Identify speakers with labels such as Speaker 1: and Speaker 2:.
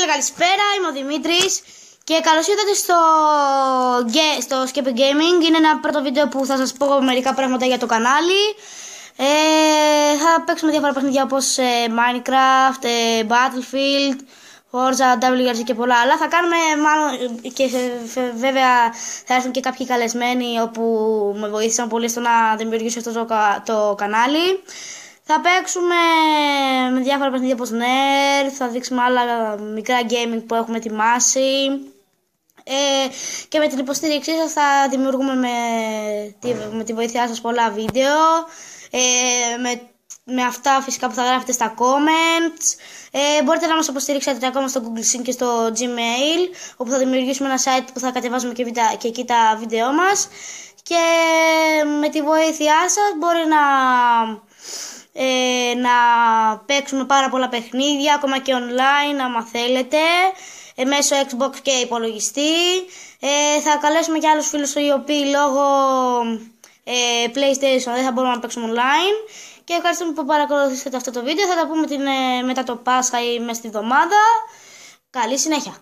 Speaker 1: φίλοι, καλησπέρα, είμαι ο Δημήτρης και καλώς ήρθατε στο Skip Gaming. Είναι ένα πρώτο βίντεο που θα σας πω μερικά πράγματα για το κανάλι. Θα παίξουμε διάφορα παιχνίδια όπως Minecraft, Battlefield, Forza, WRC και πολλά άλλα. Θα κάνουμε μάλλον και βέβαια θα έρθουν και κάποιοι καλεσμένοι όπου με βοήθησαν πολύ στο να δημιουργήσω αυτό το κανάλι. Θα παίξουμε με διάφορα παιχνίδια όπως Nerd, θα δείξουμε άλλα μικρά gaming που έχουμε ετοιμάσει και με την υποστήριξή σας θα δημιουργούμε με τη βοήθειά σας πολλά βίντεο, με αυτά φυσικά που θα γράφετε στα comments. Μπορείτε να μας υποστηρίξετε ακόμα στο Google Sync και στο Gmail, όπου θα δημιουργήσουμε ένα site που θα κατεβάζουμε και εκεί τα βίντεό μας, και με τη βοήθειά σας μπορεί να παίξουμε πάρα πολλά παιχνίδια, ακόμα και online άμα θέλετε, μέσω Xbox και υπολογιστή. Θα καλέσουμε και άλλους φίλους οι οποίοι λόγω PlayStation δεν θα μπορούμε να παίξουμε online. Και ευχαριστούμε που παρακολουθήσατε αυτό το βίντεο. Θα τα πούμε μετά το Πάσχα ή μέσα στη εβδομάδα. Καλή συνέχεια.